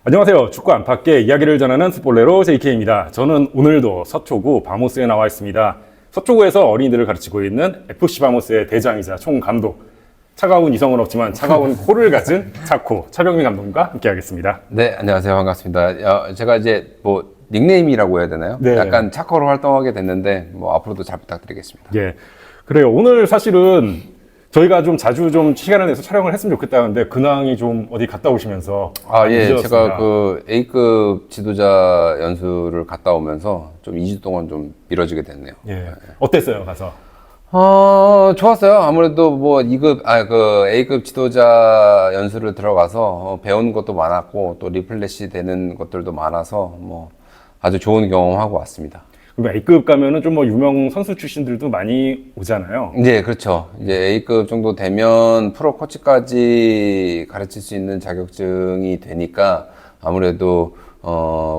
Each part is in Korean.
안녕하세요. 축구 안팎의 이야기를 전하는 스포레로 JK입니다. 저는 오늘도 서초구 바모스에 나와 있습니다. 서초구에서 어린이들을 가르치고 있는 FC 바모스의 대장이자 총감독, 차가운 이성은 없지만 차가운 코를 가진 차코 차병민 감독님과 함께하겠습니다. 네, 안녕하세요. 반갑습니다. 제가 이제 닉네임이라고 해야 되나요? 네. 약간 차코로 활동하게 됐는데 앞으로도 잘 부탁드리겠습니다. 예, 그래요. 오늘 사실은 저희가 좀 자주 좀 시간을 내서 촬영을 했으면 좋겠다는데 근황이 좀 어디 갔다 오시면서 예, 늦어졌습니다. 제가 그 A급 지도자 연수를 갔다 오면서 좀 2주 동안 좀 미뤄지게 됐네요. 예, 어땠어요 가서? 좋았어요. 아무래도 A급 지도자 연수를 들어가서 배운 것도 많았고 또 리플래시 되는 것들도 많아서 아주 좋은 경험하고 왔습니다. 그럼 A급 가면은 좀 유명 선수 출신들도 많이 오잖아요. 네, 그렇죠. 이제 A급 정도 되면 프로 코치까지 가르칠 수 있는 자격증이 되니까 아무래도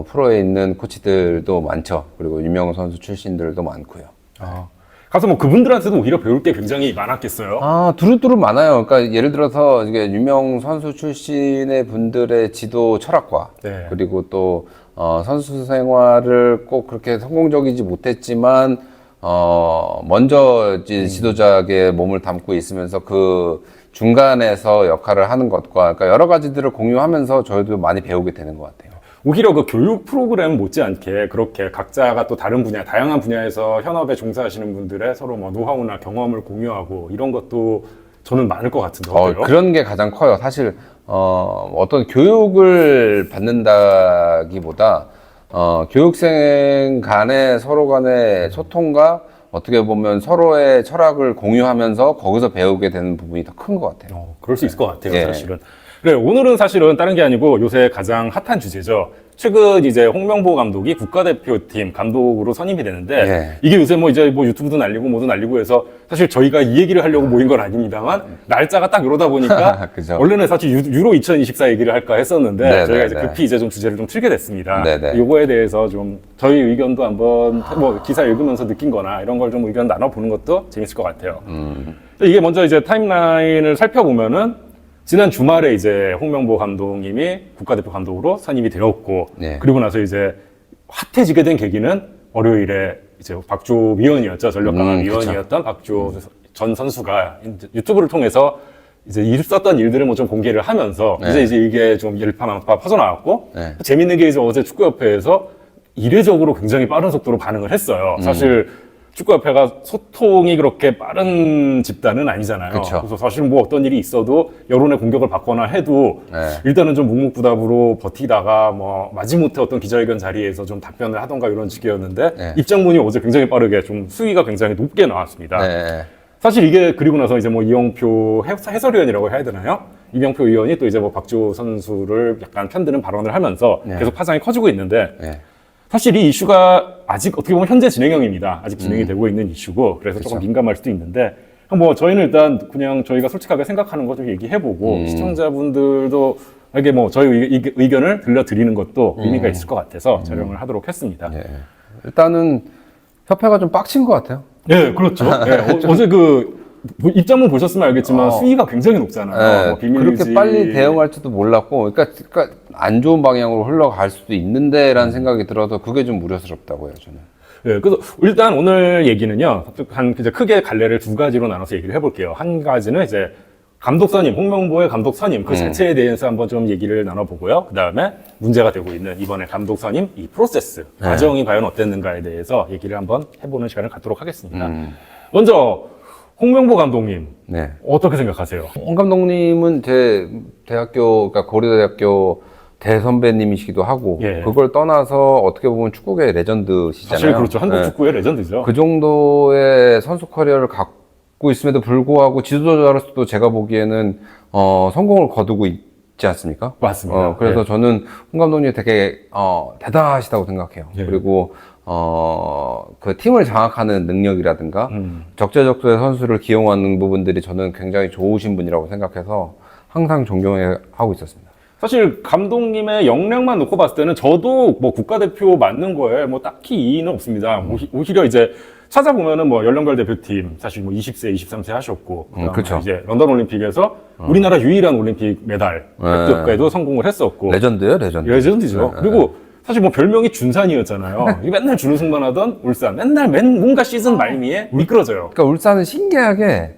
프로에 있는 코치들도 많죠. 그리고 유명 선수 출신들도 많고요. 가서 그분들한테도 오히려 배울 게 굉장히 많았겠어요. 두루두루 많아요. 그러니까 예를 들어서 이게 유명 선수 출신의 분들의 지도 철학과 네. 그리고 또 선수 생활을 꼭 그렇게 성공적이지 못했지만 먼저 이제 지도자에게 몸을 담고 있으면서 그 중간에서 역할을 하는 것과 그러니까 여러 가지들을 공유하면서 저희도 많이 배우게 되는 것 같아요. 오히려 그 교육 프로그램 못지않게 그렇게 각자가 또 다른 분야, 다양한 분야에서 현업에 종사하시는 분들의 서로 노하우나 경험을 공유하고 이런 것도 저는 많을 것 같은데 어때요? 그런 게 가장 커요. 사실 어떤 교육을 받는다기보다 교육생 간의 서로 간의 소통과 어떻게 보면 서로의 철학을 공유하면서 거기서 배우게 되는 부분이 더 큰 것 같아요. 그럴 수 있을 것 같아요, 예. 사실은. 그래, 오늘은 사실은 다른 게 아니고 요새 가장 핫한 주제죠. 최근 이제 홍명보 감독이 국가대표팀 감독으로 선임이 되는데 예. 이게 요새 이제 유튜브도 날리고 뭐도 날리고 해서 사실 저희가 이 얘기를 하려고 모인 건 아닙니다만 날짜가 딱 이러다 보니까 그죠. 원래는 사실 유로 2024 얘기를 할까 했었는데 네, 저희가 네, 이제 네. 급히 이제 좀 주제를 좀 틀게 됐습니다. 네, 네. 요거에 대해서 좀 저희 의견도 한번 기사 읽으면서 느낀 거나 이런 걸 좀 의견 나눠보는 것도 재밌을 것 같아요. 이게 먼저 이제 타임라인을 살펴보면은 지난 주말에 이제 홍명보 감독님이 국가대표 감독으로 선임이 되었고, 네. 그리고 나서 이제 핫해지게 된 계기는 월요일에 이제 박주호 위원이었죠. 전력강화 위원이었던 박주호 전 선수가 이제 유튜브를 통해서 이제 썼던 일들을 좀 공개를 하면서 네. 이제 이게 좀 일파만파 퍼져나왔고, 네. 재밌는 게 이제 어제 축구협회에서 이례적으로 굉장히 빠른 속도로 반응을 했어요. 사실 축구협회가 소통이 그렇게 빠른 집단은 아니잖아요. 그쵸. 그래서 사실 어떤 일이 있어도 여론의 공격을 받거나 해도 네. 일단은 좀 묵묵부답으로 버티다가 마지못해 어떤 기자회견 자리에서 좀 답변을 하던가 이런 식이었는데 네. 입장문이 어제 굉장히 빠르게 좀 수위가 굉장히 높게 나왔습니다. 네. 사실 이게 그리고 나서 이제 이영표 해설위원이라고 해야 되나요? 이영표 의원이 또 이제 박주호 선수를 약간 편드는 발언을 하면서 네. 계속 파장이 커지고 있는데 네. 사실 이 이슈가 아직 어떻게 보면 현재 진행형입니다. 아직 진행이 되고 있는 이슈고 그래서 조금 민감할 수도 있는데 저희는 일단 그냥 저희가 솔직하게 생각하는 거 좀 얘기해보고 시청자분들도 에게 저희 의견을 들려드리는 것도 의미가 있을 것 같아서 촬영을 하도록 했습니다. 예. 일단은 협회가 좀 빡친 것 같아요. 네, 그렇죠. 네, 어제 입장문 보셨으면 알겠지만 수위가 굉장히 높잖아요. 네, 비밀 그렇게 유지. 빨리 대응할지도 몰랐고, 그러니까 안 좋은 방향으로 흘러갈 수도 있는데라는 생각이 들어서 그게 좀 우려스럽다고요, 저는. 네, 그래서 일단 오늘 얘기는요, 이제 크게 갈래를 두 가지로 나눠서 얘기를 해볼게요. 한 가지는 이제 감독 선임, 홍명보의 감독 선임 그 자체에 대해서 한번 좀 얘기를 나눠보고요. 그 다음에 문제가 되고 있는 이번에 감독 선임 이 프로세스, 과정이 과연 어땠는가에 대해서 얘기를 한번 해보는 시간을 갖도록 하겠습니다. 먼저 홍명보 감독님, 네. 어떻게 생각하세요? 홍 감독님은 제 대학교, 그러니까 고려대학교 대선배님이시기도 하고, 예. 그걸 떠나서 어떻게 보면 축구계의 레전드시잖아요. 사실 그렇죠. 한국 네. 축구의 레전드죠. 그 정도의 선수 커리어를 갖고 있음에도 불구하고 지도자로서도 제가 보기에는 성공을 거두고 있지 않습니까? 맞습니다. 그래서 예. 저는 홍 감독님이 되게 대단하시다고 생각해요. 예. 그리고 그 팀을 장악하는 능력이라든가 적재적소에 선수를 기용하는 부분들이 저는 굉장히 좋으신 분이라고 생각해서 항상 존경하고 있었습니다. 사실 감독님의 역량만 놓고 봤을 때는 저도 뭐 국가대표 맞는 거에 뭐 딱히 이의는 없습니다. 오히려 이제 찾아보면은 뭐 연령별 대표팀 사실 뭐 20세, 23세 하셨고 그다음에 그쵸. 이제 런던 올림픽에서 우리나라 유일한 올림픽 메달 획득에도 성공을 했었고 레전드예요, 레전드. 레전드죠. 그리고 사실 뭐 별명이 준산이었잖아요. 맨날 준우승만 하던 울산, 맨날 뭔가 시즌 말미에 미끄러져요. 그러니까 울산은 신기하게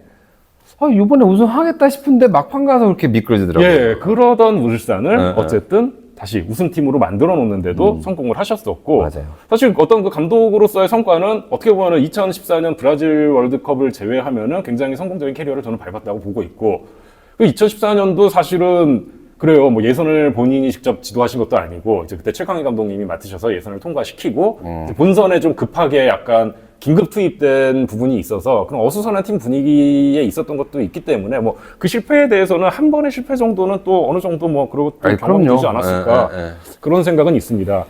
이번에 우승하겠다 싶은데 막판 가서 그렇게 미끄러지더라고요. 예, 그러던 울산을 어쨌든 다시 우승팀으로 만들어 놓는데도 성공을 하셨었고, 맞아요. 사실 어떤 그 감독으로서의 성과는 어떻게 보면 2014년 브라질 월드컵을 제외하면은 굉장히 성공적인 캐리어를 저는 밟았다고 보고 있고, 그 2014년도 사실은 그래요. 뭐 예선을 본인이 직접 지도하신 것도 아니고, 이제 그때 최강희 감독님이 맡으셔서 예선을 통과시키고, 이제 본선에 좀 급하게 약간 긴급 투입된 부분이 있어서 그런 어수선한 팀 분위기에 있었던 것도 있기 때문에 뭐 그 실패에 대해서는 한 번의 실패 정도는 또 어느 정도 뭐 그러고 또 경험이 되지 않았을까 그런 생각은 있습니다.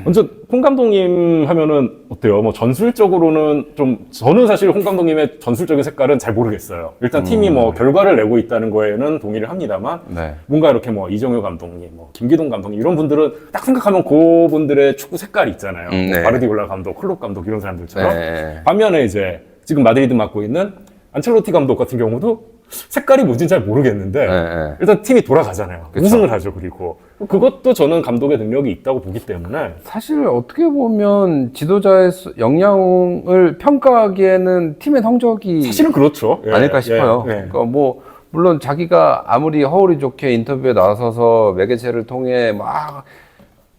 먼저 홍 감독님 하면은 어때요? 뭐 전술적으로는 좀 저는 사실 홍 감독님의 전술적인 색깔은 잘 모르겠어요. 일단 팀이 뭐 결과를 내고 있다는 거에는 동의를 합니다만 네. 뭔가 이렇게 뭐 이정효 감독님, 뭐 김기동 감독님 이런 분들은 딱 생각하면 그분들의 축구 색깔이 있잖아요. 네. 바르디올라 감독, 클롭 감독 이런 사람들처럼. 네. 반면에 이제 지금 마드리드 맡고 있는 안첼로티 감독 같은 경우도 색깔이 뭔지는 잘 모르겠는데 네. 일단 팀이 돌아가잖아요. 그쵸. 우승을 하죠. 그리고 그것도 저는 감독의 능력이 있다고 보기 때문에 사실 어떻게 보면 지도자의 역량을 평가하기에는 팀의 성적이 사실은 그렇죠. 예, 아닐까 싶어요. 예, 예. 그러니까 뭐 물론 자기가 아무리 허울이 좋게 인터뷰에 나서서 매개체를 통해 막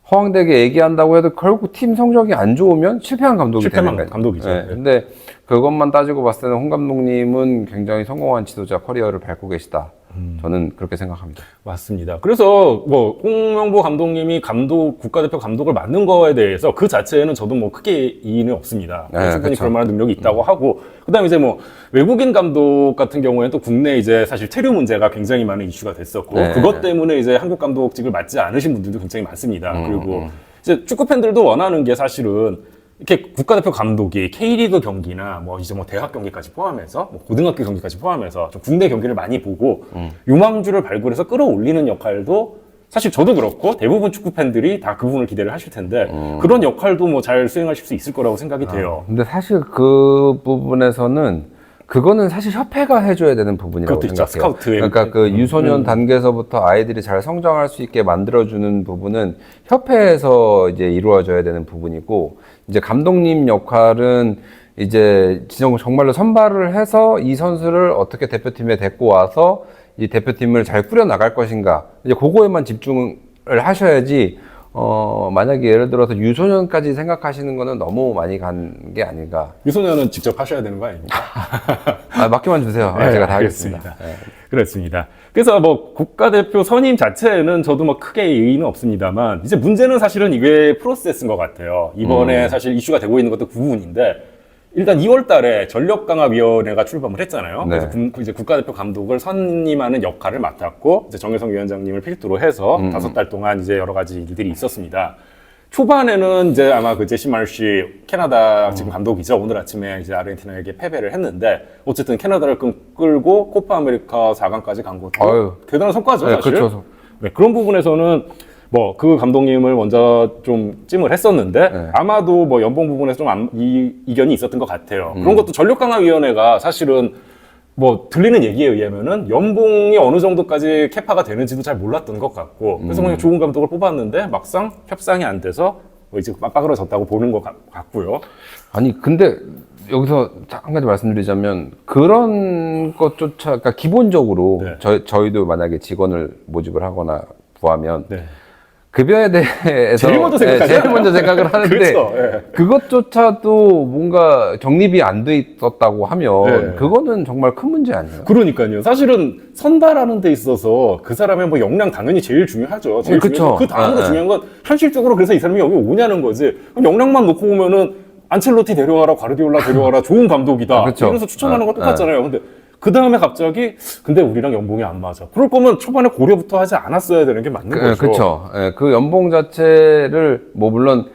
허황되게 얘기한다고 해도 결국 팀 성적이 안 좋으면 실패한 감독이 실패한 되는 거예요. 감독이죠. 네. 예. 근데 그것만 따지고 봤을 때는 홍 감독님은 굉장히 성공한 지도자 커리어를 밟고 계시다. 저는 그렇게 생각합니다. 맞습니다. 그래서 뭐 홍명보 감독님이 국가대표 감독을 맡는 거에 대해서 그 자체에는 저도 뭐 크게 이의는 없습니다. 네, 충분히 그쵸. 그럴 만한 능력이 있다고 하고 그다음에 이제 뭐 외국인 감독 같은 경우에는 또 국내 이제 사실 체류 문제가 굉장히 많은 이슈가 됐었고 네. 그것 때문에 이제 한국 감독직을 맡지 않으신 분들도 굉장히 많습니다. 그리고 이제 축구 팬들도 원하는 게 사실은 이렇게 국가대표 감독이 K리그 경기나 뭐 이제 뭐 대학 경기까지 포함해서 뭐 고등학교 경기까지 포함해서 좀 국내 경기를 많이 보고 유망주를 발굴해서 끌어올리는 역할도 사실 저도 그렇고 대부분 축구 팬들이 다 그 부분을 기대를 하실 텐데 그런 역할도 뭐 잘 수행하실 수 있을 거라고 생각이 돼요. 근데 사실 그 부분에서는 그거는 사실 협회가 해줘야 되는 부분이라고 그것도 있죠. 생각해요. 스카우트의 그러니까 그 유소년 단계에서부터 아이들이 잘 성장할 수 있게 만들어주는 부분은 협회에서 이제 이루어져야 되는 부분이고, 이제 감독님 역할은 이제 정말로 선발을 해서 이 선수를 어떻게 대표팀에 데리고 와서 이 대표팀을 잘 꾸려 나갈 것인가, 이제 그거에만 집중을 하셔야지. 만약에 예를 들어서 유소년까지 생각하시는 거는 너무 많이 간 게 아닌가. 유소년은 직접 하셔야 되는 거 아닙니까? 맡기만 주세요. 네, 제가 다 알겠습니다. 하겠습니다. 네. 그렇습니다. 그래서 뭐 국가대표 선임 자체에는 저도 뭐 크게 의의는 없습니다만 이제 문제는 사실은 이게 프로세스인 것 같아요. 이번에 사실 이슈가 되고 있는 것도 그 부분인데 일단 2월 달에 전력강화위원회가 출범을 했잖아요. 네. 그래서 이제 국가대표 감독을 선임하는 역할을 맡았고 이제 정혜성 위원장님을 필두로 해서 5달 동안 이제 여러 가지 일들이 있었습니다. 초반에는 이제 아마 그 제시 말시 캐나다 지금 감독이죠. 오늘 아침에 이제 아르헨티나에게 패배를 했는데 어쨌든 캐나다를 끌고 코파 아메리카 4강까지 간 것도 아유. 대단한 성과죠, 네, 사실. 그렇죠. 네, 그런 부분에서는 뭐 그 감독님을 먼저 좀 찜을 했었는데 네. 아마도 뭐 연봉 부분에서 좀 이견이 있었던 것 같아요. 그런 것도 전력강화위원회가 사실은 뭐 들리는 얘기에 의하면은 연봉이 어느 정도까지 캐파가 되는지도 잘 몰랐던 것 같고 그래서 그냥 좋은 감독을 뽑았는데 막상 협상이 안 돼서 뭐 이제 빠그러졌다고 보는 것 같고요. 아니, 근데 여기서 한 가지 말씀드리자면 그런 것조차, 그러니까 기본적으로 네. 저희도 만약에 직원을 모집을 하거나 구하면 네. 급여에 대해서 제일 먼저 생각하잖아요. 제일 먼저 생각을 하는데 그렇죠. 예. 그것조차도 뭔가 정립이 안 돼 있었다고 하면 네. 그거는 정말 큰 문제 아니에요? 그러니까요. 사실은 선발하는 데 있어서 그 사람의 뭐 역량 당연히 제일 중요하죠. 제일 그쵸. 중요하고 그 다음으로 중요한 건 현실적으로 그래서 이 사람이 여기 오냐는 거지. 그럼 역량만 놓고 보면은 안첼로티 데려와라, 과르디올라 데려와라, 좋은 감독이다. 그쵸. 이래서 추천하는 건 똑같잖아요. 근데 그 다음에 갑자기 근데 우리랑 연봉이 안 맞아. 그럴 거면 초반에 고려부터 하지 않았어야 되는 게 맞는 거죠. 그렇죠. 예, 그 연봉 자체를 뭐 물론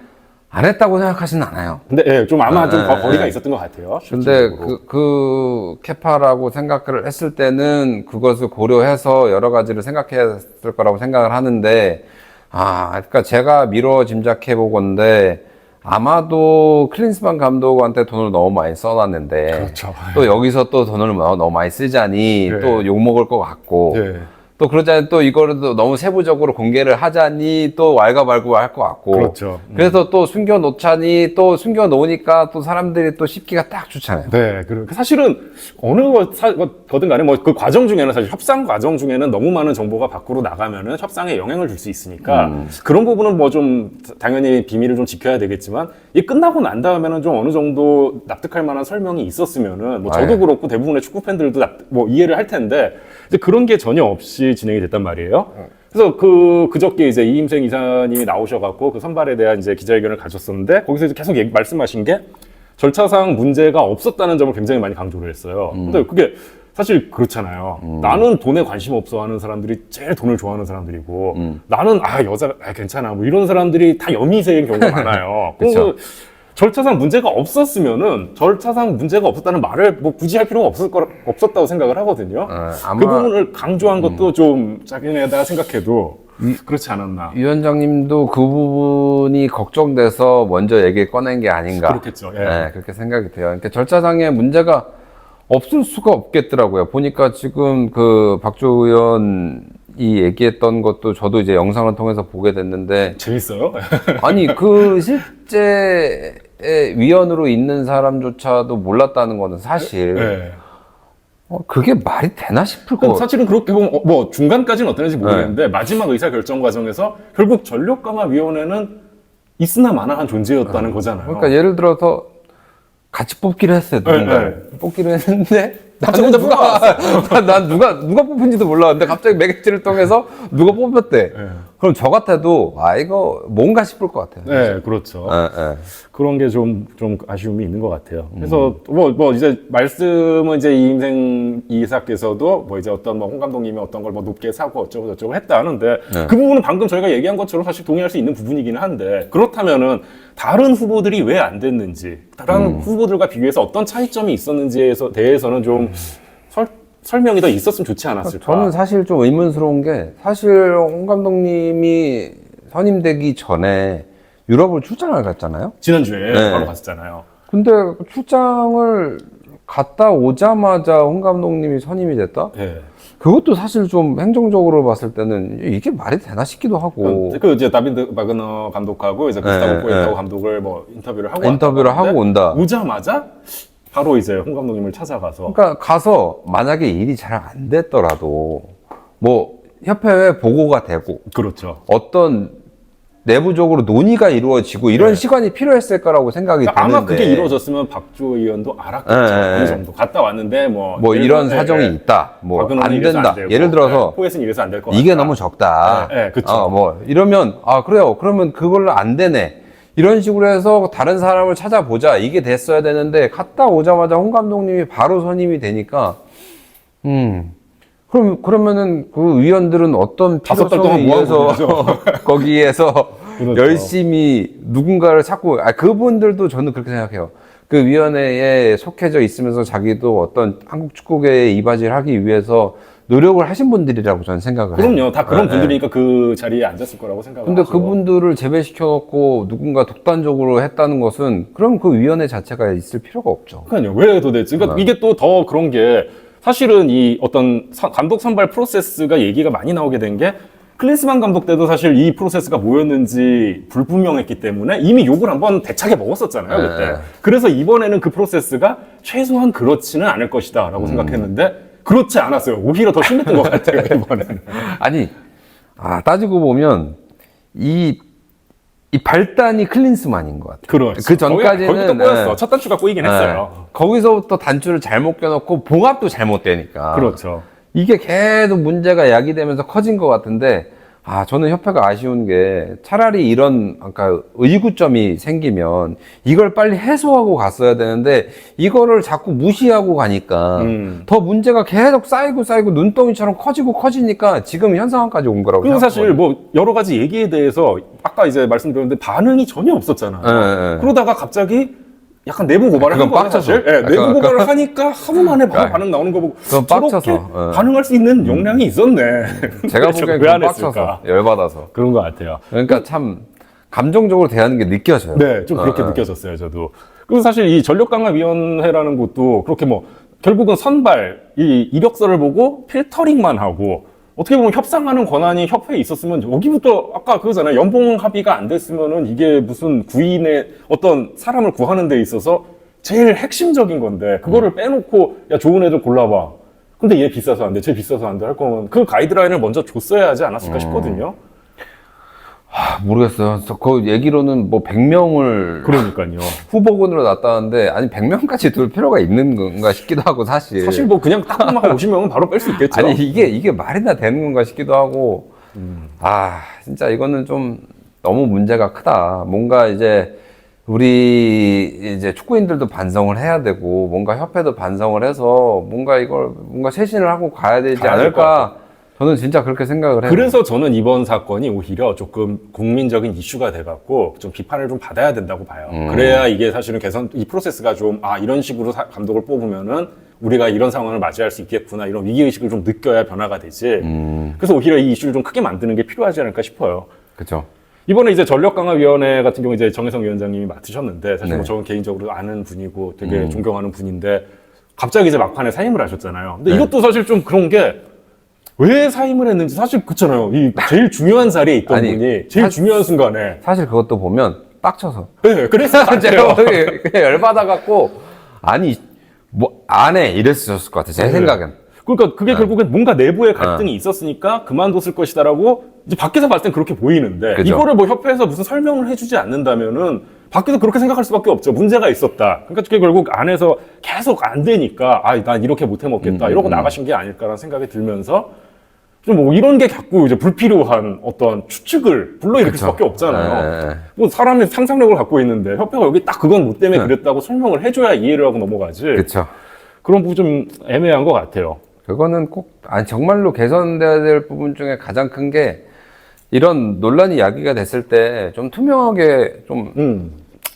안 했다고 생각하지는 않아요. 근데 예, 좀 아마 좀 네, 거리가 네. 있었던 것 같아요. 근데 실질적으로. 그 케파라고 생각을 했을 때는 그것을 고려해서 여러 가지를 생각했을 거라고 생각을 하는데, 그러니까 제가 미뤄 짐작해 보건데, 아마도 클린스만 감독한테 돈을 너무 많이 써놨는데, 그렇죠. 또 여기서 또 돈을 너무 많이 쓰자니 네. 또 욕먹을 것 같고, 예. 또 그러자니 또 이거를 또 너무 세부적으로 공개를 하자니 또 왈가왈부 할 것 같고. 그렇죠. 그래서 또 숨겨놓자니 또 숨겨놓으니까 또 사람들이 또 씹기가 딱 좋잖아요. 네, 그리고 사실은 어느 거든 간에 뭐 그 과정 중에는 사실 협상 과정 중에는 너무 많은 정보가 밖으로 나가면은 협상에 영향을 줄 수 있으니까 그런 부분은 뭐 좀 당연히 비밀을 좀 지켜야 되겠지만 이 끝나고 난 다음에는 좀 어느 정도 납득할 만한 설명이 있었으면은 뭐 저도 그렇고 대부분의 축구 팬들도 뭐 이해를 할 텐데 이제 그런 게 전혀 없이 진행이 됐단 말이에요. 그래서 그저께 이제 이임생 이사님이 나오셔갖고 그 선발에 대한 이제 기자회견을 가졌었는데 거기서 이제 계속 말씀하신 게 절차상 문제가 없었다는 점을 굉장히 많이 강조를 했어요. 근데 그게 사실 그렇잖아요. 나는 돈에 관심 없어 하는 사람들이 제일 돈을 좋아하는 사람들이고 나는 여자 괜찮아 뭐 이런 사람들이 다 여미새인 경우가 많아요. 그쵸. 절차상 문제가 없었으면은 절차상 문제가 없었다는 말을 뭐 굳이 할 필요가 없었다고 생각을 하거든요. 아마 그 부분을 강조한 것도 좀 자기네가 생각해도 그렇지 않았나. 위원장님도 그 부분이 걱정돼서 먼저 얘기 꺼낸 게 아닌가. 그렇겠죠. 예. 네, 그렇게 생각이 돼요. 그러니까 절차상의 문제가 없을 수가 없겠더라고요. 보니까 지금 그 박주호 의원이 얘기했던 것도 저도 이제 영상을 통해서 보게 됐는데 재밌어요? 아니 그 실제 위원으로 있는 사람조차도 몰랐다는 거는 사실 네. 그게 말이 되나 싶을 그럼 거. 사실은 그렇게 보면 뭐 중간까지는 어땠는지 모르겠는데 마지막 의사 결정 과정에서 결국 전력강화위원회는 있으나 마나한 존재였다는 거잖아요. 그러니까 예를 들어서 같이 뽑기를 했어요. 누군가를. 뽑기를 했는데 나는 혼자 누가 뽑힌지도 몰랐는데 갑자기 매개체를 통해서 누가 뽑혔대. 네. 그럼 저 같아도 이거 뭔가 싶을 것 같아요. 네, 그렇죠. 네. 그런 게 좀 아쉬움이 있는 것 같아요. 그래서 뭐 이제 말씀은 이제 이임생 이사께서도 뭐 이제 어떤 뭐 홍 감독님이 어떤 걸 뭐 높게 사고 어쩌고 저쩌고 했다 하는데 그 부분은 방금 저희가 얘기한 것처럼 사실 동의할 수 있는 부분이기는 한데 그렇다면은 다른 후보들이 왜 안 됐는지 다른 후보들과 비교해서 어떤 차이점이 있었는지에 대해서는 좀 설명이 더 있었으면 좋지 않았을까? 저는 사실 좀 의문스러운 게 사실 홍 감독님이 선임되기 전에 유럽을 출장을 갔잖아요. 지난주에 네. 바로 갔었잖아요. 근데 출장을 갔다 오자마자 홍 감독님이 선임이 됐다? 네. 그것도 사실 좀 행정적으로 봤을 때는 이게 말이 되나 싶기도 하고. 그 이제 다빈드 바그너 감독하고 이제 구스타보 포에타고 감독을 뭐 인터뷰를 하고 온다. 오자마자 바로 이제 홍 감독님을 찾아가서 그러니까 가서 만약에 일이 잘 안 됐더라도 뭐 협회에 보고가 되고 그렇죠. 어떤 내부적으로 논의가 이루어지고 이런 시간이 필요했을 거라고 생각이 그러니까 드는데 아마 그게 이루어졌으면 박주호 의원도 알았겠죠. 어느 정도 갔다 왔는데 뭐 이런 사정이 있다. 뭐 안 된다. 예를 들어서 포에스는 이래서 안 될 것 같다. 이게 너무 적다. 그렇죠. 뭐 이러면 그래요. 그러면 그걸로 안 되네. 이런 식으로 해서 다른 사람을 찾아보자. 이게 됐어야 되는데 갔다 오자마자 홍 감독님이 바로 선임이 되니까 그러면은 그 위원들은 어떤 다섯 달 필요성에 동안 의해서 거기에서 그렇죠. 열심히 누군가를 찾고 그분들도 저는 그렇게 생각해요. 그 위원회에 속해져 있으면서 자기도 어떤 한국 축구계에 이바지를 하기 위해서 노력을 하신 분들이라고 저는 생각을 해요. 그럼요. 다 그런 분들이니까 그 자리에 앉았을 거라고 생각을 근데 하죠. 그분들을 제외시켜놓고 누군가 독단적으로 했다는 것은 그럼 그 위원회 자체가 있을 필요가 없죠. 그러니까요. 왜 도대체? 그러니까 이게 또 더 그런 게 사실은 이 어떤 감독 선발 프로세스가 얘기가 많이 나오게 된 게 클린스만 감독 때도 사실 이 프로세스가 뭐였는지 불분명했기 때문에 이미 욕을 한번 대차게 먹었었잖아요, 그때. 그래서 이번에는 그 프로세스가 최소한 그렇지는 않을 것이다 라고 생각했는데 그렇지 않았어요. 오히려 더 심했던 것 같아요, 이번에는. 아니, 따지고 보면 이 발단이 클린스만인 것 같아요. 그렇죠. 그 전까지는 거기부터 꼬였어. 첫 단추가 꼬이긴 했어요. 거기서부터 단추를 잘못 껴놓고 봉합도 잘못되니까. 그렇죠. 이게 계속 문제가 야기되면서 커진 것 같은데 저는 협회가 아쉬운 게 차라리 이런 아까 의구점이 생기면 이걸 빨리 해소하고 갔어야 되는데 이거를 자꾸 무시하고 가니까 더 문제가 계속 쌓이고 눈덩이처럼 커지니까 지금 현 상황까지 온 거라고 그리고 사실 생각하거든요. 뭐 여러 가지 얘기에 대해서 아까 이제 말씀드렸는데 반응이 전혀 없었잖아요. 네. 그러다가 갑자기 약간 내부 고발을 한 그건 거예요, 빡쳐서. 사실. 네, 내부 고발을 하니까 하루 만에 바로 그러니까 반응 나오는 거 보고 그건 저렇게 빡쳐서. 반응할 수 있는 역량이 있었네. 제가 도대체 보기엔 왜안 그건 했을까? 빡쳐서 열받아서. 그런 것 같아요. 그러니까 참 감정적으로 대하는 게 느껴져요. 네, 좀 그렇게 느껴졌어요, 저도. 그리고 사실 이 전력강화위원회라는 것도 그렇게 뭐 결국은 선발, 이 이력서를 보고 필터링만 하고 어떻게 보면 협상하는 권한이 협회에 있었으면 여기부터 아까 그거잖아요. 연봉 합의가 안 됐으면은 이게 무슨 구인의 어떤 사람을 구하는 데 있어서 제일 핵심적인 건데 그거를 빼놓고 야 좋은 애들 골라봐. 근데 얘 비싸서 안 돼, 쟤 비싸서 안 돼 할 거면 그 가이드라인을 먼저 줬어야 하지 않았을까 싶거든요. 모르겠어요. 그 얘기로는 뭐 100명을 그러니까요. 후보군으로 놨다는데 아니 100명까지 둘 필요가 있는 건가 싶기도 하고 사실 뭐 그냥 딱만 오시면 바로 뺄 수 있겠죠. 아니 이게 말이나 되는 건가 싶기도 하고 진짜 이거는 좀 너무 문제가 크다. 뭔가 이제 우리 이제 축구인들도 반성을 해야 되고 뭔가 협회도 반성을 해서 뭔가 쇄신을 하고 가야 되지 가야 될것 않을까. 저는 진짜 그렇게 생각을 해요. 그래서 저는 이번 사건이 오히려 조금 국민적인 이슈가 돼갖고 좀 비판을 좀 받아야 된다고 봐요. 그래야 이게 사실은 이 프로세스가 좀, 이런 식으로 감독을 뽑으면은 우리가 이런 상황을 맞이할 수 있겠구나, 이런 위기의식을 좀 느껴야 변화가 되지. 그래서 오히려 이 이슈를 좀 크게 만드는 게 필요하지 않을까 싶어요. 그렇죠. 이번에 이제 전력강화위원회 같은 경우 이제 정혜성 위원장님이 맡으셨는데, 사실 네. 뭐 저는 개인적으로 아는 분이고 되게 존경하는 분인데, 갑자기 이제 막판에 사임을 하셨잖아요. 근데 이것도 사실 좀 그런 게, 왜 사임을 했는지 사실 그렇잖아요. 이 제일 중요한 자리에 있던 아니, 분이 제일 중요한 순간에. 사실 그것도 보면 빡쳐서. 네, 그랬을 것 제가 같아요. 그냥 열받아갖고 아니 뭐 안 해 이랬었을 것 같아요. 제 생각엔. 그러니까 그게 결국엔 뭔가 내부에 갈등이 있었으니까 그만뒀을 것이다라고 이제 밖에서 봤을 땐 그렇게 보이는데 그죠. 이거를 뭐 협회에서 무슨 설명을 해주지 않는다면은 밖에서 그렇게 생각할 수밖에 없죠. 문제가 있었다. 그러니까 그게 결국 안에서 계속 안 되니까 난 이렇게 못 해먹겠다 이러고 나가신 게 아닐까라는 생각이 들면서 좀 뭐 이런 게 자꾸 이제 불필요한 어떤 추측을 불러일으킬 수밖에 없잖아요. 네. 뭐 사람이 상상력을 갖고 있는데 협회가 여기 딱 그건 뭐 때문에 그랬다고 설명을 해줘야 이해를 하고 넘어가지. 그렇죠. 그런 부분 좀 애매한 것 같아요. 그거는 꼭 정말로 개선돼야 될 부분 중에 가장 큰 게 이런 논란이 야기가 됐을 때 좀 투명하게 좀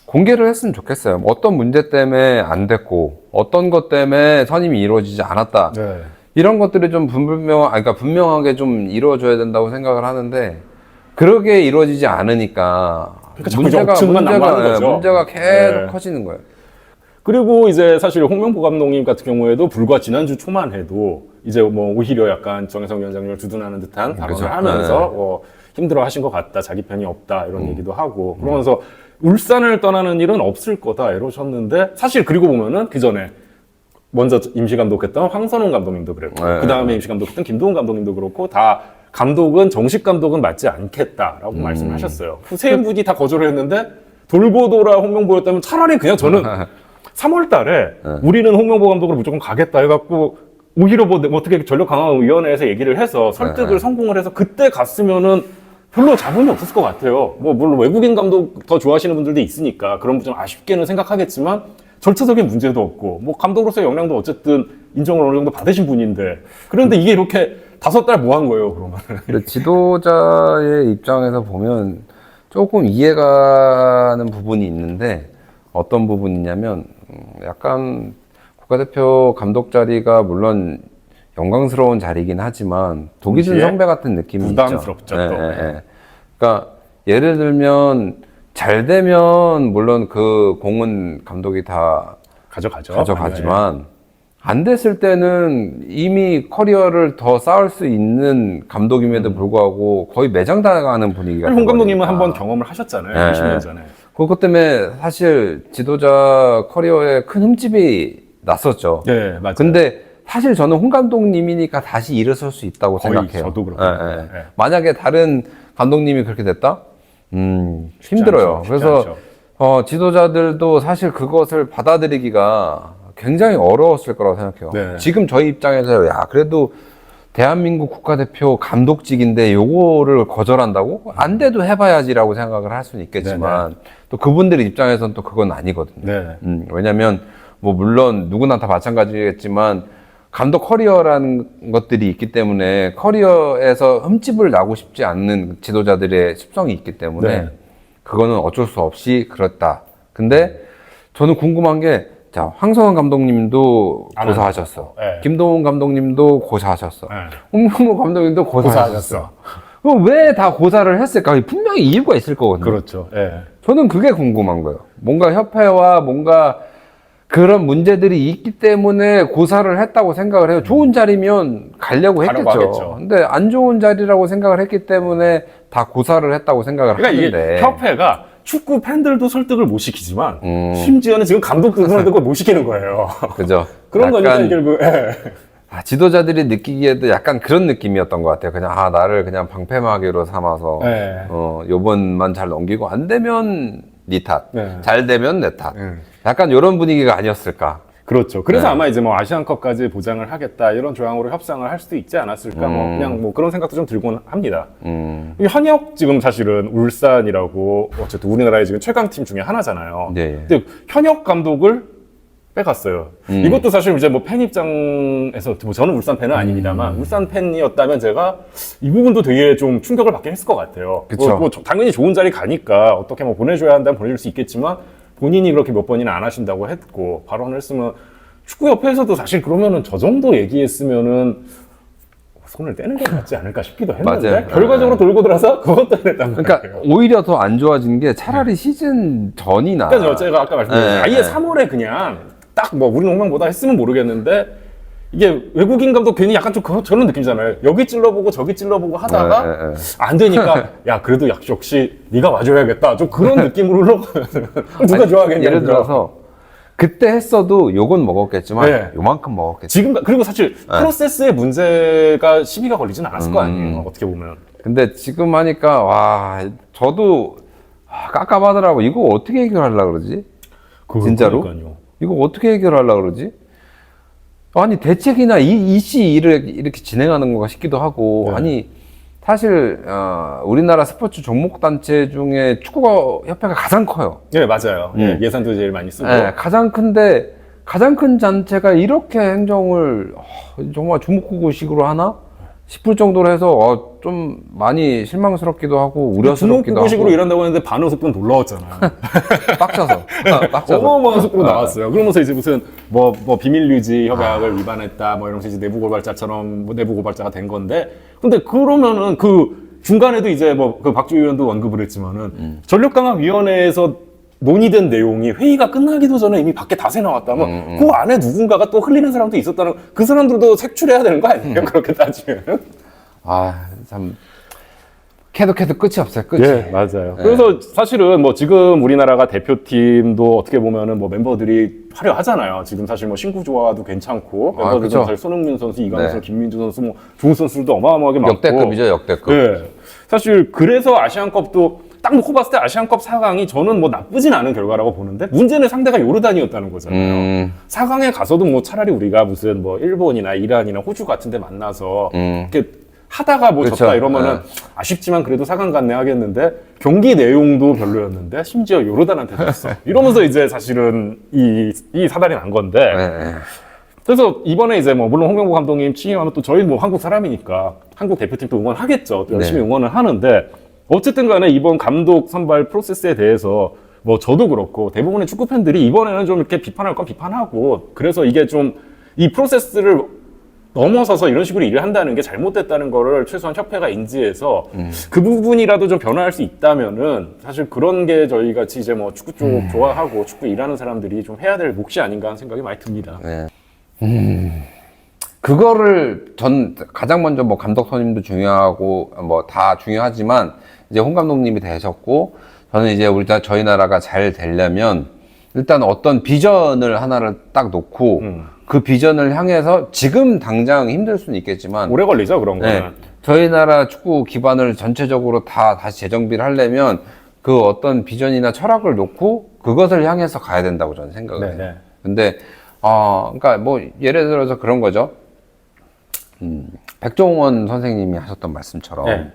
공개를 했으면 좋겠어요. 어떤 문제 때문에 안 됐고 어떤 것 때문에 선임이 이루어지지 않았다. 네. 이런 것들이 좀 그러니까 분명하게 좀 이루어져야 된다고 생각을 하는데 그러게 이루어지지 않으니까 그러니까 자꾸 이제 억측만 남아있는 거죠. 문제가 계속 네. 커지는 거예요. 그리고 이제 사실 홍명보 감독님 같은 경우에도 불과 지난주 초만 해도 이제 뭐 오히려 약간 정혜성 위원장님을 두둔하는 듯한 발언을 그렇죠. 하면서 힘들어 하신 것 같다, 자기 편이 없다 이런 얘기도 하고 그러면서 울산을 떠나는 일은 없을 거다 이러셨는데 사실 그리고 보면은 그 전에 먼저 임시감독했던 황선홍 감독님도 그랬고 네. 그 다음에 임시감독했던 김도훈 감독님도 그렇고 다 감독은 정식 감독은 맞지 않겠다라고 말씀을 하셨어요. 그 세 분이 다 거절을 했는데 돌고 돌아 홍명보였다면 차라리 그냥 저는 3월 달에 우리는 홍명보 감독으로 무조건 가겠다 해갖고 오히려 뭐 어떻게 전력강화위원회에서 얘기를 해서 설득을 성공을 해서 그때 갔으면은 별로 잡음이 없었을 것 같아요. 뭐 물론 외국인 감독 더 좋아하시는 분들도 있으니까 그런 부분 좀 아쉽게는 생각하겠지만 절차적인 문제도 없고 뭐 감독으로서의 역량도 어쨌든 인정을 어느 정도 받으신 분인데 그런데 이게 이렇게 5달 뭐 한 거예요 그러면? 근데 지도자의 입장에서 보면 조금 이해가는 부분이 있는데 어떤 부분이냐면 약간 국가대표 감독 자리가 물론 영광스러운 자리이긴 하지만 독이 든 성배 같은 느낌이 부담스럽죠, 있죠. 또. 그러니까 예를 들면 잘 되면 물론 그 공은 감독이 다 가져가지만 안 됐을 때는 이미 커리어를 더 쌓을 수 있는 감독임에도 불구하고 거의 매장당하는 분위기가 홍 감독님은 한번 경험을 하셨잖아요. 20년 전에. 그것 때문에 사실 지도자 커리어에 큰 흠집이 났었죠. 네, 맞아요. 근데 사실 저는 홍 감독님이니까 다시 일어설 수 있다고 거의 생각해요. 저도 그렇거든요. 네. 만약에 다른 감독님이 그렇게 됐다? 힘들어요. 쉽지 그래서 않죠. 지도자들도 사실 그것을 받아들이기가 굉장히 어려웠을 거라고 생각해요. 네. 지금 저희 입장에서 그래도 대한민국 국가대표 감독직인데 요거를 거절한다고? 안 돼도 해봐야지라고 생각을 할 수는 있겠지만 또 그분들 입장에서는 또 그건 아니거든요. 네. 왜냐면 뭐 물론 누구나 다 마찬가지겠지만 감독 커리어라는 것들이 있기 때문에 커리어에서 흠집을 나고 싶지 않는 지도자들의 습성이 있기 때문에 네. 그거는 어쩔 수 없이 그렇다. 근데 저는 궁금한 게 자, 황성환 감독님도 안 고사하셨어. 네. 김동훈 감독님도 고사하셨어. 네. 홍명보 감독님도 고사하셨어. 고사하셨어. 그럼 왜 다 고사를 했을까? 분명히 이유가 있을 거거든요. 그렇죠. 예. 저는 그게 궁금한 거예요. 뭔가 협회와 뭔가 그런 문제들이 있기 때문에 고사를 했다고 생각을 해요. 좋은 자리면 가려고 가려고 했겠죠. 하겠죠. 근데 안 좋은 자리라고 생각을 했기 때문에 다 고사를 했다고 생각을 그러니까 하는데. 이게 협회가 축구 팬들도 설득을 못 시키지만 심지어는 지금 감독도 설득을 못 시키는 거예요. 그죠. 그런 거니까 약간 결국 예. 지도자들이 느끼기에도 약간 그런 느낌이었던 것 같아요. 그냥 나를 그냥 방패막이로 삼아서 네. 요번만 잘 넘기고 안 되면 네 탓, 네. 잘 되면 내 탓. 약간 이런 분위기가 아니었을까. 그렇죠. 그래서 네. 아마 이제 뭐 아시안컵까지 보장을 하겠다 이런 조항으로 협상을 할 수도 있지 않았을까. 뭐 그냥 뭐 그런 생각도 좀 들곤 합니다. 이 현역 지금 사실은 울산이라고 어쨌든 우리나라의 지금 최강팀 중에 하나잖아요. 네. 근데 현역 감독을 빼갔어요. 이것도 사실 이제 뭐 팬 입장에서 뭐 저는 울산 팬은 아닙니다만 울산 팬이었다면 제가 이 부분도 되게 좀 충격을 받긴 했을 것 같아요. 그쵸. 뭐 당연히 좋은 자리 가니까 어떻게 뭐 보내줘야 한다면 보내줄 수 있겠지만 본인이 그렇게 몇 번이나 안 하신다고 했고 발언을 했으면 축구협회에서도 사실 그러면은 저 정도 얘기했으면은 손을 떼는 게 맞지 않을까 싶기도 했는데 맞아요. 결과적으로 돌고 돌아서 그것도 안 했단 말이에요. 그러니까 오히려 더 안 좋아진 게 차라리 시즌 전이나. 그러니까 제가 아까 말씀드린 네, 아예 네. 3월에 그냥 딱 뭐 우리 농맹보다 했으면 모르겠는데 이게 외국인 감독 괜히 약간 좀 저런 느낌이잖아요. 여기 찔러보고 저기 찔러보고 하다가 네, 네, 안 되니까 야 그래도 역시 네가 와줘야겠다. 좀 그런 느낌으로 흘러가면 누가 아니, 좋아하겠냐. 예를 들어서 그때 했어도 욕은 먹었겠지만 네. 요만큼 먹었겠지. 지금 그리고 사실 프로세스에 문제가 시비가 걸리진 않았을 거 아니에요. 어떻게 보면. 근데 지금 하니까 와 저도 깝깝하더라고. 이거 어떻게 해결하려고 그러지? 진짜로? 그러니까요. 이거 어떻게 해결하려고 그러지? 아니 대책이나 이씨 일을 이렇게 진행하는 건가 싶기도 하고 네. 아니 사실 우리나라 스포츠 종목 단체 중에 축구협회가 가장 커요. 네 맞아요. 예산도 제일 많이 쓰고. 네, 가장 큰데 가장 큰 단체가 이렇게 행정을 정말 주먹구구식으로 하나 싶을 정도로 해서 좀 많이 실망스럽기도 하고 우려스럽기도 하고 주먹구구식으로 일한다고 했는데 반응 속도는 놀라웠잖아요. 빡쳐서 어마어마한 속도로 나왔어요. 그러면서 이제 무슨 뭐 비밀 유지 협약을 위반했다 뭐 이러면서 이제 내부 고발자처럼 뭐 내부 고발자가 된 건데 근데 그러면은 그 중간에도 이제 뭐 그 박주희 의원도 언급을 했지만은 전력강화위원회에서 논의된 내용이 회의가 끝나기도 전에 이미 밖에 다 새 나왔다면 그 안에 누군가가 또 흘리는 사람도 있었다는 그 사람들도 색출해야 되는 거 아니에요? 그렇게 따지면. 참 캐도 끝이 없어요. 끝이. 예, 맞아요. 그래서 사실은 뭐 지금 우리나라가 대표팀도 어떻게 보면은 뭐 멤버들이 화려하잖아요. 지금 사실 뭐 신구 조화도 괜찮고 멤버들도 그쵸. 사실 손흥민 선수, 이강인 네. 선수, 김민주 선수 뭐 좋은 선수들도 어마어마하게 많고 역대급이죠, 역대급. 예. 사실 그래서 아시안컵도 딱 놓고 봤을 때 아시안컵 4강이 저는 뭐 나쁘진 않은 결과라고 보는데 문제는 상대가 요르단이었다는 거잖아요. 4강에 가서도 뭐 차라리 우리가 무슨 뭐 일본이나 이란이나 호주 같은 데 만나서 이렇게 하다가 뭐 그렇죠. 졌다 이러면은 아쉽지만 그래도 4강 갔네 하겠는데 경기 내용도 별로였는데 심지어 요르단한테 졌어. 이러면서 이제 사실은 이 사달이 난 건데 네. 그래서 이번에 이제 뭐 물론 홍명보 감독님 취임하면 또 저희 뭐 한국 사람이니까 한국 대표팀도 응원하겠죠. 또 열심히 네. 응원을 하는데 어쨌든 간에 이번 감독 선발 프로세스에 대해서 뭐 저도 그렇고 대부분의 축구 팬들이 이번에는 좀 이렇게 비판할 건 비판하고 그래서 이게 좀 이 프로세스를 넘어서서 이런 식으로 일을 한다는 게 잘못됐다는 거를 최소한 협회가 인지해서 그 부분이라도 좀 변화할 수 있다면은 사실 그런 게 저희 같이 이제 뭐 축구 쪽 좋아하고 축구 일하는 사람들이 좀 해야 될 몫이 아닌가 하는 생각이 많이 듭니다. 네. 그거를 가장 먼저 뭐 감독 선임도 중요하고 뭐 다 중요하지만 이제 홍 감독님이 되셨고 저는 이제 저희 나라가 잘 되려면 일단 어떤 비전을 하나를 딱 놓고 그 비전을 향해서 지금 당장 힘들 수는 있겠지만 오래 걸리죠 그런 거는. 네, 저희 나라 축구 기반을 전체적으로 다시 재정비를 하려면 그 어떤 비전이나 철학을 놓고 그것을 향해서 가야 된다고 저는 생각을 해요. 네. 근데 그러니까 뭐 예를 들어서 그런 거죠. 백종원 선생님이 하셨던 말씀처럼 네.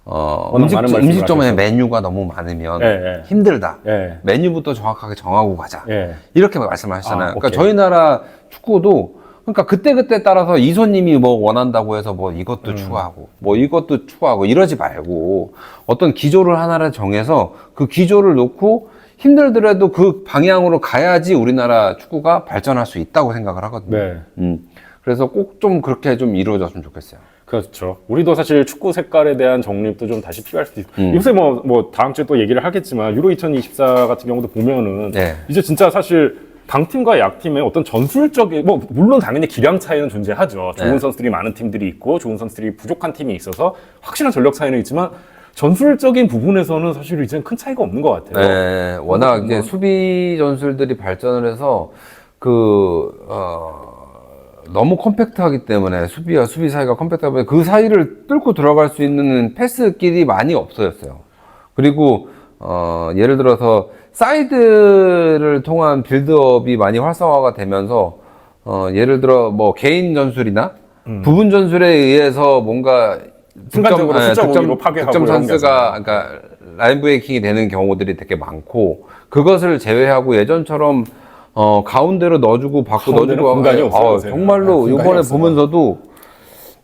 많은 말씀을 음식점에 하셔서. 메뉴가 너무 많으면 네. 힘들다. 네. 메뉴부터 정확하게 정하고 가자. 네. 이렇게 말씀하시잖아요. 그러니까 오케이. 저희 나라 축구도 그러니까 그때그때 따라서 이소님이 뭐 원한다고 해서 뭐 이것도 추가하고 뭐 이것도 추가하고 이러지 말고 어떤 기조를 하나를 정해서 그 기조를 놓고 힘들더라도 그 방향으로 가야지 우리나라 축구가 발전할 수 있다고 생각을 하거든요. 네. 그래서 꼭 좀 그렇게 좀 이루어졌으면 좋겠어요. 그렇죠. 우리도 사실 축구 색깔에 대한 정립도 좀 다시 필요할 수도 있고. 요새 뭐 다음 주에 또 얘기를 하겠지만 유로 2024 같은 경우도 보면은 네. 이제 진짜 사실 강팀과 약팀의 어떤 전술적인 뭐 물론 당연히 기량 차이는 존재하죠. 좋은 네. 선수들이 많은 팀들이 있고 좋은 선수들이 부족한 팀이 있어서 확실한 전력 차이는 있지만 전술적인 부분에서는 사실 이제는 큰 차이가 없는 것 같아요. 네, 워낙 이제 수비 전술들이 발전을 해서 너무 컴팩트하기 때문에 수비와 수비 사이가 컴팩트하기 때문에 그 사이를 뚫고 들어갈 수 있는 패스길이 많이 없어졌어요. 그리고 예를 들어서 사이드를 통한 빌드업이 많이 활성화가 되면서 예를 들어 뭐 개인 전술이나 부분 전술에 의해서 뭔가 순간적으로 숫자 보기로 파괴하고 득점 이런 게 찬스가 그러니까 라인 브레이킹이 되는 경우들이 되게 많고 그것을 제외하고 예전처럼 가운데로 넣어주고 받고 가운데는 넣어주고 공간이 없어요, 요새는. 정말로 네, 공간이 이번에 없어요. 보면서도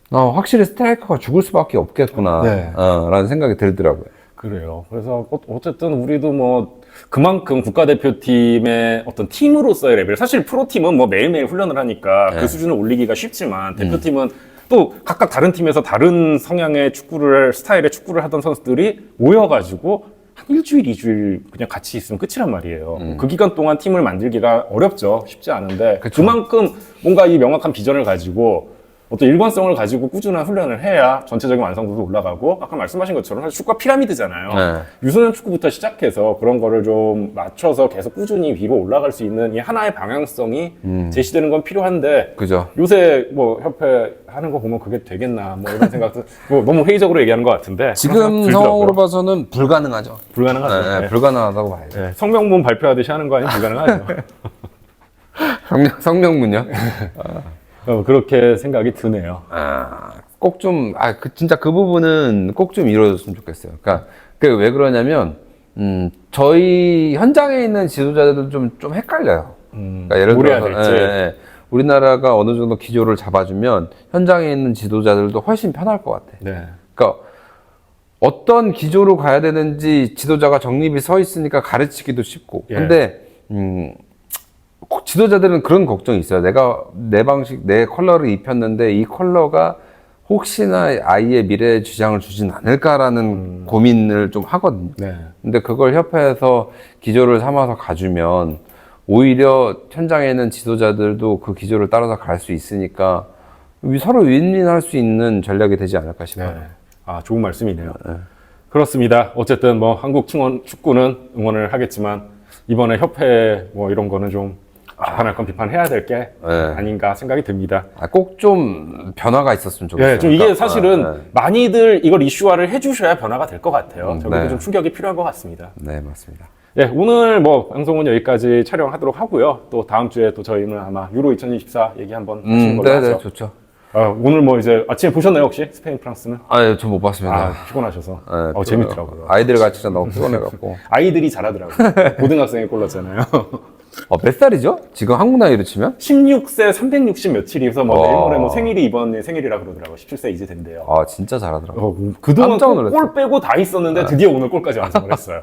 확실히 스트라이커가 죽을 수밖에 없겠구나 네. 라는 생각이 들더라고요. 그래요. 그래서 어쨌든 우리도 뭐 그만큼 국가대표팀의 어떤 팀으로서의 레벨, 사실 프로팀은 뭐 매일매일 훈련을 하니까 그 수준을 올리기가 쉽지만 대표팀은 또 각각 다른 팀에서 다른 성향의 스타일의 축구를 하던 선수들이 모여가지고 한 일주일, 2주일 그냥 같이 있으면 끝이란 말이에요. 그 기간 동안 팀을 만들기가 어렵죠. 쉽지 않은데 그만큼 뭔가 이 명확한 비전을 가지고 어떤 일관성을 가지고 꾸준한 훈련을 해야 전체적인 완성도도 올라가고 아까 말씀하신 것처럼 사실 축구가 피라미드잖아요. 네. 유소년 축구부터 시작해서 그런 거를 좀 맞춰서 계속 꾸준히 위로 올라갈 수 있는 이 하나의 방향성이 제시되는 건 필요한데 그죠? 요새 뭐 협회 하는 거 보면 그게 되겠나 뭐 이런 생각도 뭐 너무 회의적으로 얘기하는 것 같은데 그런 지금 생각 들더라고요. 상황으로 봐서는 불가능하죠. 불가능하죠. 네, 네. 불가능하다고 봐요. 네, 성명문 발표하듯이 하는 거 아니면 불가능하죠. 성명문요? 그렇게 생각이 드네요. 꼭 좀, 진짜 그 부분은 꼭 좀 이루어졌으면 좋겠어요. 그러니까, 그게 왜 그러냐면, 저희 현장에 있는 지도자들도 좀 헷갈려요. 그러니까 예를 뭘 해야 들어서, 될지. 우리나라가 어느 정도 기조를 잡아주면 현장에 있는 지도자들도 훨씬 편할 것 같아. 네. 그러니까, 어떤 기조로 가야 되는지 지도자가 정립이 서 있으니까 가르치기도 쉽고. 예. 근데, 지도자들은 그런 걱정이 있어요. 내가 내 방식, 내 컬러를 입혔는데 이 컬러가 혹시나 아이의 미래에 지장을 주진 않을까라는 고민을 좀 하거든요. 네. 근데 그걸 협회에서 기조를 삼아서 가주면 오히려 현장에 있는 지도자들도 그 기조를 따라서 갈 수 있으니까 서로 윈윈할 수 있는 전략이 되지 않을까 싶어요. 네. 좋은 말씀이네요. 그렇습니다. 어쨌든 뭐 한국 축구는 응원을 하겠지만 이번에 협회 뭐 이런 거는 좀 비판할 건 비판해야 될 게 아닌가 생각이 듭니다. 꼭 좀 변화가 있었으면 좋겠어요. 네, 좀 이게 그러니까, 사실은 많이들 이걸 이슈화를 해주셔야 변화가 될 것 같아요. 저기도 네. 좀 충격이 필요한 것 같습니다. 네, 맞습니다. 네, 오늘 뭐 방송은 여기까지 촬영하도록 하고요. 또 다음 주에 또 저희는 아마 유로 2024 얘기 한번 하시는 걸로 네, 하죠. 좋죠. 오늘 뭐 이제 아침에 보셨나요 혹시 스페인 프랑스는? 저 못 봤습니다. 피곤하셔서. 네, 재밌더라고요. 아이들 같이 너무 피곤해갖고. 아이들이 잘하더라고요. 고등학생이 골랐잖아요. 몇 살이죠? 지금 한국 나이로 치면? 16세 360 며칠이서 뭐 와. 내일 모레 뭐 생일이 이번 생일이라 그러더라고요. 17세 이제 된대요. 진짜 잘하더라고요. 그동안 깜짝 놀랐어요. 골 빼고 다 있었는데 드디어 오늘 골까지 완성을 했어요.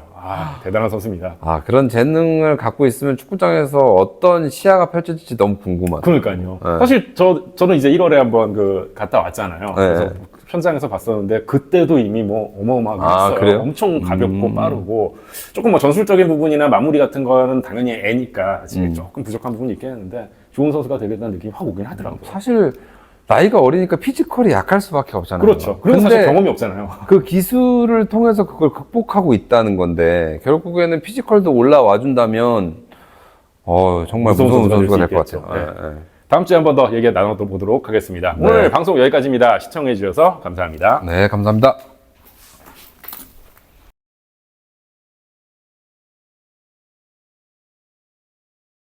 대단한 선수입니다. 그런 재능을 갖고 있으면 축구장에서 어떤 시야가 펼쳐질지 너무 궁금하다. 그러니까요. 사실 저는 이제 1월에 한번 갔다 왔잖아요. 그래서 네. 현장에서 봤었는데 그때도 이미 뭐 어마어마하게 했어요. 그래요? 엄청 가볍고 빠르고 조금 뭐 전술적인 부분이나 마무리 같은 거는 당연히 애니까 아직 조금 부족한 부분이 있긴 했는데 좋은 선수가 되겠다는 느낌이 확 오긴 하더라고요. 사실 나이가 어리니까 피지컬이 약할 수밖에 없잖아요. 그렇죠. 그리고 사실 경험이 없잖아요. 그 기술을 통해서 그걸 극복하고 있다는 건데 결국에는 피지컬도 올라와 준다면 정말 무서운 선수가 될 것 같아요. 네. 다음 주에 한 번 더 얘기 나눠보도록 하겠습니다. 오늘 방송 여기까지입니다. 시청해 주셔서 감사합니다. 네, 감사합니다.